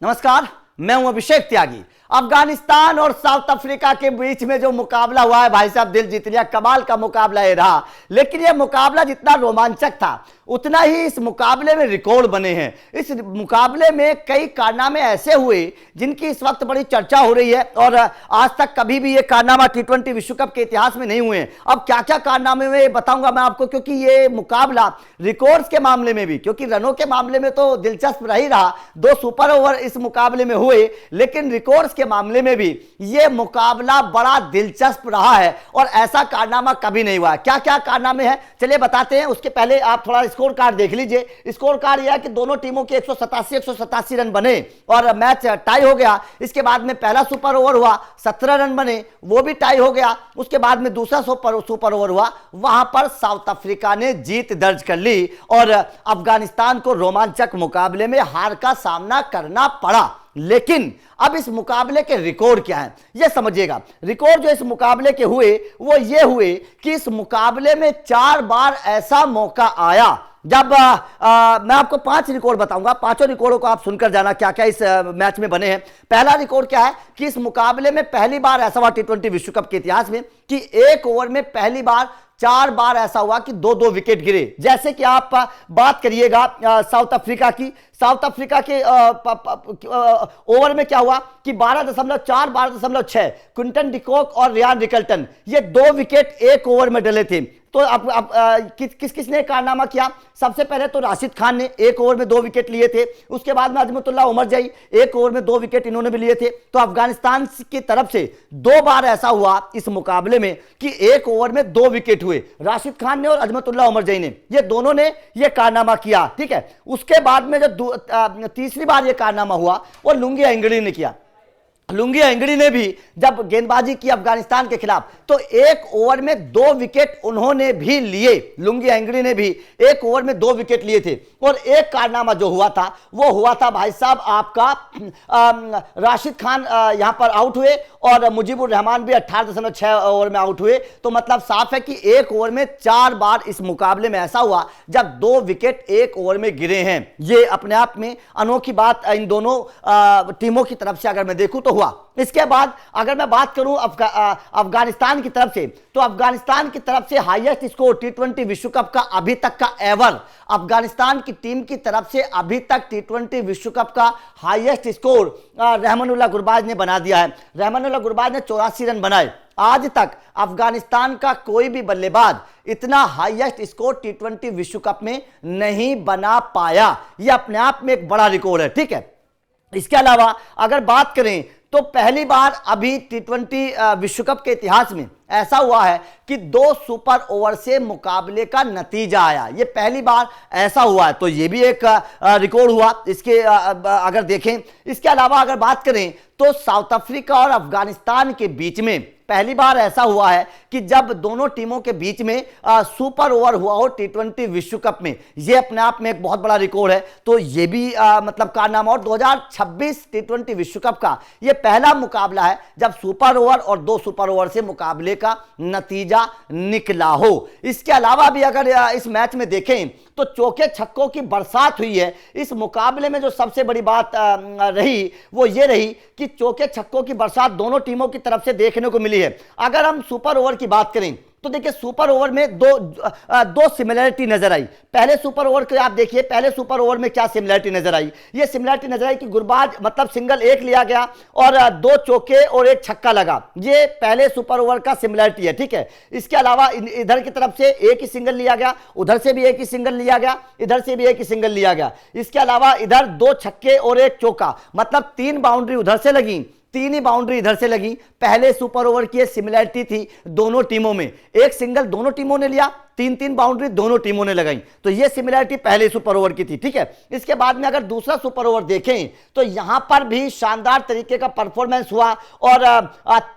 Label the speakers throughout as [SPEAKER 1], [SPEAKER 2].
[SPEAKER 1] नमस्कार, मैं हूं अभिषेक त्यागी। अफगानिस्तान और साउथ अफ्रीका के बीच में जो मुकाबला हुआ है भाई साहब, दिल जीत लिया। कमाल का मुकाबला ये रहा, लेकिन ये मुकाबला जितना रोमांचक था उतना ही इस मुकाबले में रिकॉर्ड बने हैं। इस मुकाबले में कई कारनामे ऐसे हुए जिनकी इस वक्त बड़ी चर्चा हो रही है और आज तक कभी भी ये कारनामा टी20 विश्व कप के इतिहास में नहीं हुए हैं। अब क्या क्या कारनामे हुए बताऊंगा मैं आपको, क्योंकि ये मुकाबला रिकॉर्ड्स के मामले में भी, क्योंकि रनों के मामले में तो दिलचस्प रह ही रहा, 2 सुपर ओवर इस मुकाबले में हुए, लेकिन रिकॉर्ड्स के मामले में भी ये मुकाबला बड़ा दिलचस्प रहा है और ऐसा कारनामा कभी नहीं हुआ। क्या क्या कारनामे हैं चलिए बताते हैं। उसके पहले आप थोड़ा स्कोर कार्ड देख लीजिए। स्कोर कार्ड यह है कि दोनों टीमों के 187 रन बने और मैच टाई हो गया। इसके बाद में पहला सुपर ओवर हुआ, 17 रन बने, वो भी टाई हो गया। उसके बाद में दूसरा सुपर ओवर हुआ, वहां पर साउथ अफ्रीका ने जीत दर्ज कर ली और अफगानिस्तान को रोमांचक मुकाबले में हार का सामना करना पड़ा। लेकिन अब इस मुकाबले के रिकॉर्ड क्या हैं यह समझिएगा। रिकॉर्ड जो इस मुकाबले के हुए वो ये हुए कि इस मुकाबले में 4 बार ऐसा मौका आया जब मैं आपको 5 रिकॉर्ड बताऊंगा। पांचों रिकॉर्डों को आप सुनकर जाना क्या क्या इस मैच में बने हैं। पहला रिकॉर्ड क्या है कि इस मुकाबले में पहली बार ऐसा हुआ टी20 विश्व कप के इतिहास में कि एक ओवर में पहली बार 4 बार ऐसा हुआ कि 2-2 विकेट गिरे। जैसे कि आप बात करिएगा साउथ अफ्रीका की, साउथ अफ्रीका के ओवर में क्या हुआ कि 12.4 12.6 क्विंटन डिकॉक और रियान रिकल्टन ये 2 विकेट एक ओवर में डले थे। तो अब किसने कारनामा किया? सबसे पहले तो राशिद खान ने एक ओवर में 2 विकेट लिए थे। उसके बाद में अजमतुल्लाह उमरजई एक ओवर में 2 विकेट इन्होंने भी लिए थे। तो अफगानिस्तान की तरफ से 2 बार ऐसा हुआ इस मुकाबले में कि एक ओवर में 2 विकेट हुए। राशिद खान ने और अजमतुल्लाह उमरजई ने, ये दोनों ने ये कारनामा किया, ठीक है। उसके बाद में जो तीसरी बार ये कारनामा हुआ वो लुंगी एंगड़ी ने किया। लुंगी एंगड़ी ने भी जब गेंदबाजी की अफगानिस्तान के खिलाफ तो एक ओवर में 2 विकेट उन्होंने भी लिए। लुंगी एंगड़ी ने भी एक ओवर में 2 विकेट लिए थे। और एक कारनामा जो हुआ था वो हुआ था भाई साहब आपका राशिद खान यहां पर आउट हुए और मुजीबुर रहमान भी 18.6 ओवर में आउट हुए। तो मतलब साफ है कि एक ओवर में 4 बार इस मुकाबले में ऐसा हुआ जब 2 विकेट एक ओवर में गिरे हैं। ये अपने आप में अनोखी बात इन दोनों टीमों की तरफ से अगर मैं देखूं तो हुआ। इसके बाद अगर मैं बात करूं अफगानिस्तान की तरफ से, तो अफगानिस्तान की तरफ से हाईएस्ट स्कोर टी20 विश्व कप का अभी तक का एवर, अफगानिस्तान की टीम की तरफ से अभी तक टी20 विश्व कप का हाईएस्ट स्कोर रहमानुल्लाह गुरबाज ने बना दिया है। रहमानुल्लाह गुरबाज ने 84 रन बनाए। आज तक अफगानिस्तान का कोई भी बल्लेबाज इतना हाईएस्ट स्कोर टी20 विश्व कप में नहीं बना पाया। यह अपने आप में एक बड़ा रिकॉर्ड है, ठीक है। इसके अलावा अगर बात करें तो पहली बार अभी टी20 विश्व कप के इतिहास में ऐसा हुआ है कि 2 सुपर ओवर से मुकाबले का नतीजा आया। ये पहली बार ऐसा हुआ है, तो ये भी एक रिकॉर्ड हुआ इसके अगर देखें। इसके अलावा अगर बात करें तो साउथ अफ्रीका और अफगानिस्तान के बीच में पहली बार ऐसा हुआ है कि जब दोनों टीमों के बीच में सुपर ओवर हुआ हो टी20 विश्व कप में। यह अपने आप में एक बहुत बड़ा रिकॉर्ड है। तो यह भी मतलब कारनामा। और 2026 टी20 विश्व कप का यह पहला मुकाबला है जब सुपर ओवर और 2 सुपर ओवर से मुकाबले का नतीजा निकला हो। इसके अलावा भी अगर इस मैच में देखें तो चौके छक्कों की बरसात हुई है। इस मुकाबले में जो सबसे बड़ी बात रही वो ये रही कि चौके छक्कों की बरसात दोनों टीमों की तरफ से देखने को मिली है। अगर हम सुपर ओवर की बात करें तो देखिए सुपर ओवर में दो सिमिलरिटी नजर आई। पहले सुपर ओवर के आप देखिए, पहले सुपर ओवर में क्या सिमिलरिटी नजर आई? ये सिमिलरिटी नजर आई कि गुरबाज मतलब सिंगल एक लिया गया और 2 चौके और 1 छक्का लगा। ये पहले सुपर ओवर का सिमिलरिटी है, ठीक है। इसके अलावा इधर की तरफ से एक ही सिंगल लिया गया, उधर से भी एक ही सिंगल लिया गया, इधर से भी एक ही सिंगल लिया गया। इसके अलावा इधर 2 छक्के और 1 चौका, मतलब 3 बाउंड्री उधर से लगी, 3 ही बाउंड्री इधर से लगी। पहले सुपर ओवर की सिमिलरिटी थी दोनों टीमों में, एक सिंगल दोनों टीमों ने लिया, 3-3 बाउंड्री दोनों टीमों ने लगाई। तो यह सिमिलरिटी पहले सुपर ओवर की थी, ठीक है। इसके बाद में अगर दूसरा सुपर ओवर देखें तो यहां पर भी शानदार तरीके का परफॉर्मेंस हुआ और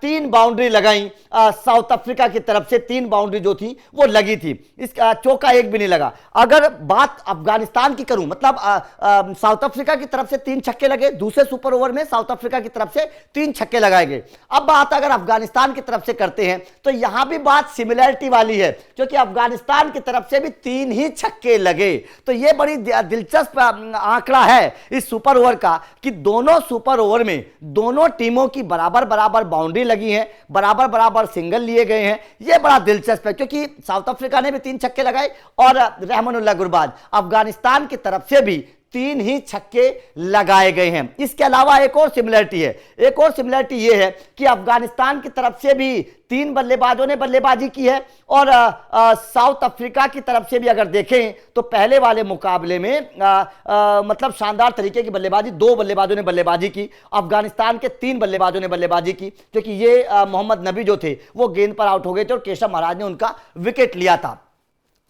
[SPEAKER 1] 3 बाउंड्री लगाई साउथ अफ्रीका की तरफ से। 3 बाउंड्री जो थी वो लगी थी, इस चौका एक भी नहीं लगा। अगर बात अफगानिस्तान की करूं, मतलब साउथ अफ्रीका की तरफ से 3 छक्के लगे, दूसरे सुपर ओवर में साउथ अफ्रीका की तरफ से 3 छक्के लगाए गए। अब बात अगर अफगानिस्तान की तरफ से करते हैं तो यहां भी बात सिमिलरिटी वाली है, क्योंकि अफगानिस्तान अफगानिस्तान की तरफ से भी 3 ही छक्के लगे। तो यह बड़ी दिलचस्प आंकड़ा है इस सुपर ओवर का कि दोनों सुपर ओवर में दोनों टीमों की बराबर बराबर बाउंड्री लगी है, बराबर बराबर सिंगल लिए गए हैं। यह बड़ा दिलचस्प है क्योंकि साउथ अफ्रीका ने भी 3 छक्के लगाए और रहमानुल्लाह गुरबाज अफगानिस्तान की तरफ से भी 3 ही छक्के लगाए गए हैं। इसके अलावा एक और सिमिलरिटी है, एक और सिमिलरिटी यह है कि अफगानिस्तान की तरफ से भी 3 बल्लेबाजों ने बल्लेबाजी की है और साउथ अफ्रीका की तरफ से भी अगर देखें तो पहले वाले मुकाबले में मतलब शानदार तरीके की बल्लेबाजी 2 बल्लेबाजों ने बल्लेबाजी की, अफगानिस्तान के 3 बल्लेबाजों ने बल्लेबाजी की क्योंकि ये मोहम्मद नबी जो थे वो गेंद पर आउट हो गए थे और केशव महाराज ने उनका विकेट लिया था।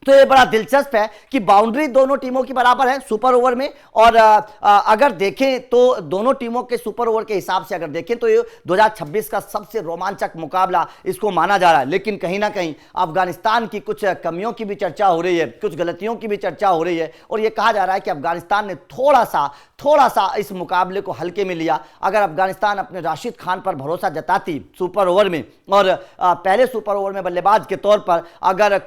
[SPEAKER 1] तो ये बड़ा दिलचस्प है कि बाउंड्री दोनों टीमों की बराबर है सुपर ओवर में और अगर देखें तो दोनों टीमों के सुपर ओवर के हिसाब से अगर देखें तो ये 2026 का सबसे रोमांचक मुकाबला इसको माना जा रहा है। लेकिन कहीं ना कहीं अफगानिस्तान की कुछ कमियों की भी चर्चा हो रही है, कुछ गलतियों की भी चर्चा हो रही है और ये कहा जा रहा है कि अफगानिस्तान ने थोड़ा सा इस मुकाबले को हल्के में लिया। अगर अफगानिस्तान अपने राशिद खान पर भरोसा जताती सुपर ओवर में और पहले सुपर ओवर में बल्लेबाज के तौर पर अगर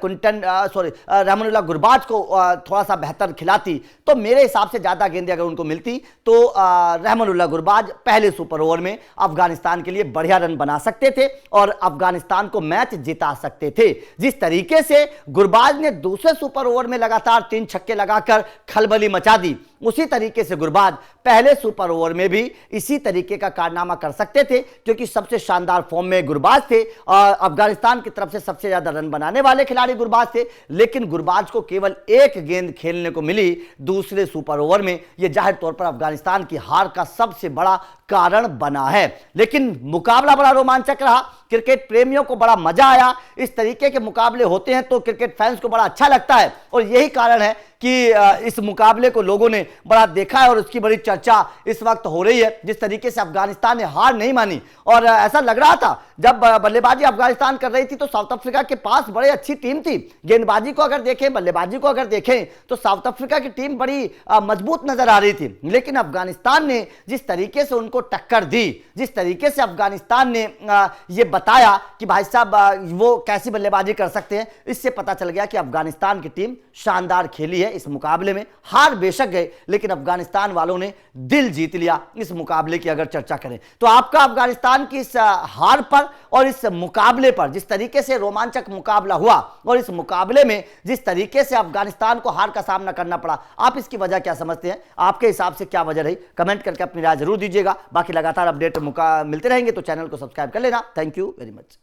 [SPEAKER 1] रहमानुल्लाह गुरबाज को थोड़ा सा बेहतर खिलाती तो मेरे हिसाब से ज्यादा गेंदें अगर उनको मिलती तो रहमानुल्लाह गुरबाज पहले सुपर ओवर में अफगानिस्तान के लिए बढ़िया रन बना सकते थे और अफगानिस्तान को मैच जिता सकते थे। जिस तरीके से गुरबाज ने दूसरे सुपर ओवर में लगातार 3 छक्के लगाकर खलबली मचा दी, उसी तरीके से गुरबाज पहले सुपर ओवर में भी इसी तरीके का कारनामा कर सकते थे क्योंकि सबसे शानदार फॉर्म में गुरबाज थे और अफगानिस्तान की तरफ से सबसे ज्यादा रन बनाने वाले खिलाड़ी गुरबाज थे। लेकिन गुरबाज को केवल 1 गेंद खेलने को मिली दूसरे सुपर ओवर में। यह जाहिर तौर पर अफगानिस्तान की हार का सबसे बड़ा कारण बना है। लेकिन मुकाबला बड़ा रोमांचक रहा, क्रिकेट प्रेमियों को बड़ा मजा आया। इस तरीके के मुकाबले होते हैं तो क्रिकेट फैंस को बड़ा अच्छा लगता है और यही कारण है कि इस मुकाबले को लोगों ने बड़ा देखा है और उसकी बड़ी चर्चा इस वक्त हो रही है। जिस तरीके से अफगानिस्तान ने हार नहीं मानी और ऐसा लग रहा था जब बल्लेबाजी अफगानिस्तान कर रही थी तो साउथ अफ्रीका के पास बड़ी अच्छी टीम थी। गेंदबाजी को अगर देखें, बल्लेबाजी को अगर देखें तो साउथ अफ्रीका की टीम बड़ी मजबूत नजर आ रही थी। लेकिन अफगानिस्तान ने जिस तरीके से उनको टक्कर दी, जिस तरीके से अफगानिस्तान ने यह बताया कि भाई साहब वो कैसी बल्लेबाजी कर सकते हैं, इससे पता चल गया कि अफगानिस्तान की टीम शानदार खेली है। इस मुकाबले में हार बेशक गए लेकिन अफगानिस्तान वालों ने दिल जीत लिया। इस मुकाबले की अगर चर्चा करें तो आपका अफगानिस्तान की इस हार पर और इस मुकाबले पर, जिस तरीके से रोमांचक मुकाबला हुआ और इस मुकाबले में जिस तरीके से अफगानिस्तान को हार का सामना करना पड़ा, आप इसकी वजह क्या समझते हैं? आपके हिसाब से क्या वजह रही? कमेंट करके अपनी राय जरूर दीजिएगा। बाकी लगातार अपडेट मिलते रहेंगे तो चैनल को सब्सक्राइब कर लेना। Thank you very much.